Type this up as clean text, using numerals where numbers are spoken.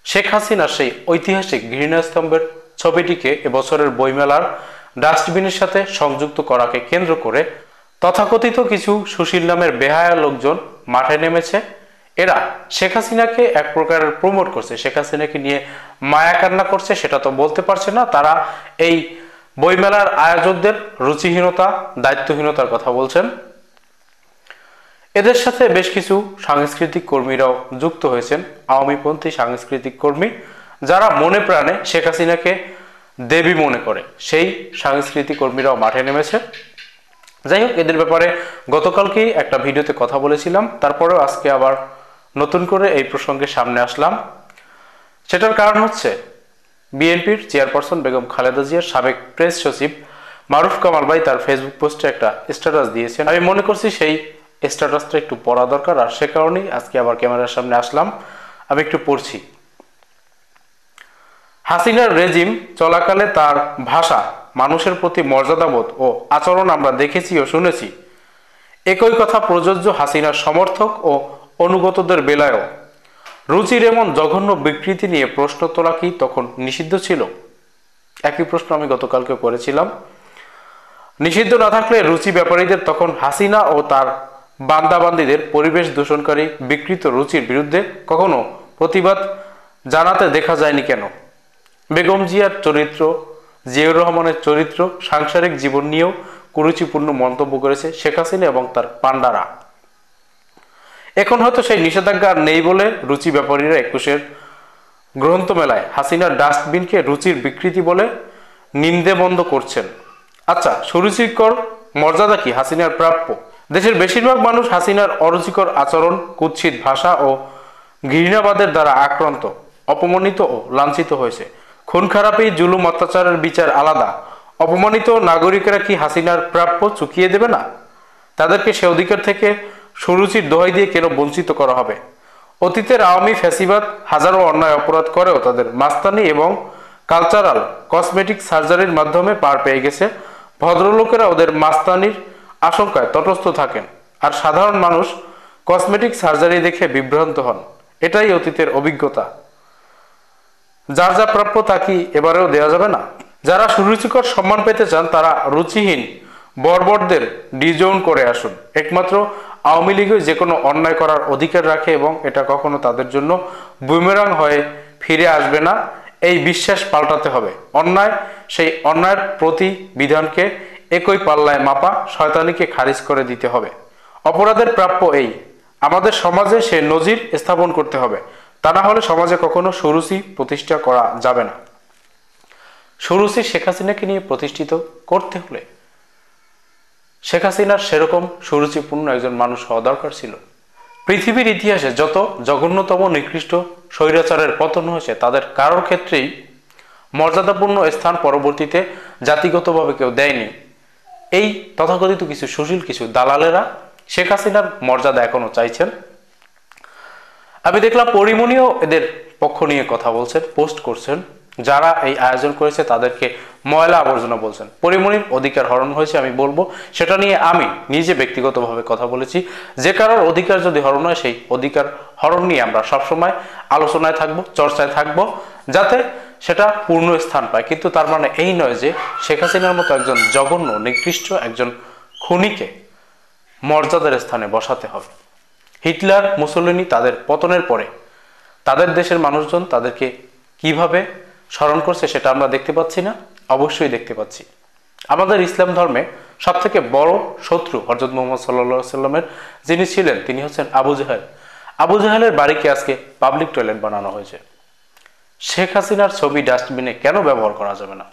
শেখ হাসিনার সেই ঐতিহাসিক ঘৃণাস্তম্ভের ছবিটিকে এবছরের বইমেলার ডাস্টবিনের সাথে সংযুক্ত করাকে কেন্দ্র করে তথাকথিত কিছু সুশীল নামের বেহায়া লোকজন মাঠে নেমেছে। এরা শেখ হাসিনাকে এক প্রকারের প্রমোট করছে, শেখ হাসিনাকে নিয়ে মায়া কান্না করছে, সেটা তো বলতে পারছে না। তারা এই বইমেলার আয়োজকদের রুচিহীনতা, দায়িত্বহীনতার কথা বলছেন। এদের সাথে বেশ কিছু সাংস্কৃতিক কর্মীরাও যুক্ত হয়েছেন, আওয়ামীপন্থী সাংস্কৃতিক কর্মী, যারা মনে প্রাণে শেখ হাসিনাকে দেবী মনে করে, সেই সাংস্কৃতিক কর্মীরাও মাঠে নেমেছে। যাই হোক, এদের ব্যাপারে গতকালকেই একটা ভিডিওতে কথা বলেছিলাম, তারপরেও আজকে আবার নতুন করে এই প্রসঙ্গে সামনে আসলাম। সেটার কারণ হচ্ছে বিএনপির চেয়ারপারসন বেগম খালেদা জিয়ার সাবেক প্রেস সচিব মারুফ কামাল ভাই তার ফেসবুক পোস্টে একটা স্ট্যাটাস দিয়েছেন। আমি মনে করছি সেই স্ট্যাটাসটা একটু পড়া দরকার, আর সে কারণেই আজকে আবার ক্যামেরার সামনে আসলাম। আমি একটু পড়ছি। হাসিনার রেজিম চলাকালে তার ভাষা, মানুষের প্রতি মর্যাদাবোধ ও আচরণ আমরা দেখেছি ও শুনেছি। একই কথা প্রযোজ্য হাসিনার সমর্থক ও অনুগতদের বেলায়ও। রুচির এমন জঘন্য বিকৃতি নিয়ে প্রশ্ন তোলা কি তখন নিষিদ্ধ ছিল? একই প্রশ্ন আমি গতকালকে করেছিলাম। নিষিদ্ধ না থাকলে রুচি ব্যাপারীদের তখন হাসিনা ও তার বান্দাবান্দিদের পরিবেশ দূষণকারী বিকৃত রুচির বিরুদ্ধে কখনো প্রতিবাদ জানাতে দেখা যায়নি কেন? বেগম জিয়ার চরিত্র, জিয়াউর রহমানের চরিত্র, সাংসারিক জীবন নিয়েও কুরুচিপূর্ণ মন্তব্য করেছে শেখ হাসিনা এবং তার পান্ডারা। এখন হয়তো সেই নিষেধাজ্ঞা নেই বলে রুচি ব্যাপারীরা 21-এর গ্রন্থমেলায় হাসিনার ডাস্টবিনকে রুচির বিকৃতি বলে নিন্দে বন্ধ করছেন। আচ্ছা, সুরুচিকর মর্যাদা কি হাসিনার প্রাপ্য? দেশের বেশিরভাগ মানুষ হাসিনার অরুচিকর আচরণ, কুৎসিত ভাষা ও ঘৃণাবাদের দ্বারা আক্রান্ত, অপমানিত ও লাঞ্ছিত হয়েছে। খুন খারাপি, জুলুম, অত্যাচারের বিচার আলাদা। অপমানিত নাগরিকেরা কি হাসিনার প্রাপ্য চুকিয়ে দেবে না? তাদেরকে সে অধিকার থেকে সুরুচির দোহাই দিয়ে কেন বঞ্চিত করা হবে? অতীতের আওয়ামী ফ্যাসিবাদ হাজারো অন্যায় অপরাধ করেও তাদের মাস্তানি এবং কালচারাল কসমেটিক সার্জারির মাধ্যমে পার পেয়ে গেছে। ভদ্রলোকেরা ওদের মাস্তানির আশঙ্কায় তটস্থ থাকেন, আর সাধারণ মানুষ কসমেটিক সার্জারি দেখে বিভ্রান্ত হন। এটাই অতীতের অভিজ্ঞতা। যার যা প্রাপ্য তা কি এবারেও দেওয়া যাবে না? যারা সুরুচিকর সম্মান পেতে চান তারা রুচিহীন বর্বরদের ডিজোন করে আসুন। একমাত্র আওয়ামী লীগই যে কোনো অন্যায় করার অধিকার রাখে এবং এটা কখনো তাদের জন্য বুমেরাং হয়ে ফিরে আসবে না, এই বিশ্বাস পাল্টাতে হবে। অন্যায়, সেই অন্যায়ের প্রতিবিধানকে একই পাল্লায় মাপা শয়তানিকে খারিজ করে দিতে হবে। অপরাধের প্রাপ্য এই, আমাদের সমাজে সে নজির স্থাপন করতে হবে। তা না হলে সমাজে কখনো সুরুচি প্রতিষ্ঠা করা যাবে না। সুরুচি শেখ হাসিনাকে নিয়ে প্রতিষ্ঠিত করতে হলে শেখ হাসিনার সেরকম সুরুচিপূর্ণ একজন মানুষ হওয়া দরকার ছিল। পৃথিবীর ইতিহাসে যত জঘন্যতম নিকৃষ্ট স্বৈরাচারের পতন হয়েছে তাদের কারোর ক্ষেত্রেই মর্যাদাপূর্ণ স্থান পরবর্তীতে জাতিগতভাবে কেউ দেয়নি। এই তথাকথিত কিছু সুশীল, কিছু দালালেরা শেখ হাসিনার মর্যাদা এখনো চাইছেন। আমি দেখলাম পরিমণিও এদের পক্ষ নিয়ে কথা বলছেন, পোস্ট করছেন। যারা এই আয়োজন করেছে তাদেরকে ময়লা আবর্জনা বলছেন। পরিমণির অধিকার হরণ হয়েছে আমি বলবো, সেটা নিয়ে আমি নিজে ব্যক্তিগতভাবে কথা বলেছি। যে কারোর অধিকার যদি হরণ হয়, সেই অধিকার হরণ নিয়ে আমরা সবসময় আলোচনায় থাকবো, চর্চায় থাকবো, যাতে সেটা পূর্ণ স্থান পায়। কিন্তু তার মানে এই নয় যে শেখ হাসিনার মতো একজন জঘন্য, নিকৃষ্ট একজন খুনিকে মর্যাদার স্থানে বসাতে হবে। হিটলার, মুসোলিনি তাদের পতনের পরে তাদের দেশের মানুষজন তাদেরকে কিভাবে স্মরণ করছে সেটা আমরা দেখতে পাচ্ছি না? অবশ্যই দেখতে পাচ্ছি। আমাদের ইসলাম ধর্মে সব থেকে বড় শত্রু হযরত মুহাম্মদ সাল্লাল্লাহু আলাইহি সাল্লামের যিনি ছিলেন তিনি হচ্ছেন আবু জাহেল। আবু জাহেলের বাড়িকে আজকে পাবলিক টয়লেট বানানো হয়েছে। শেখ হাসিনার ছবি ডাস্টবিনে কেন ব্যবহার করা যাবে না?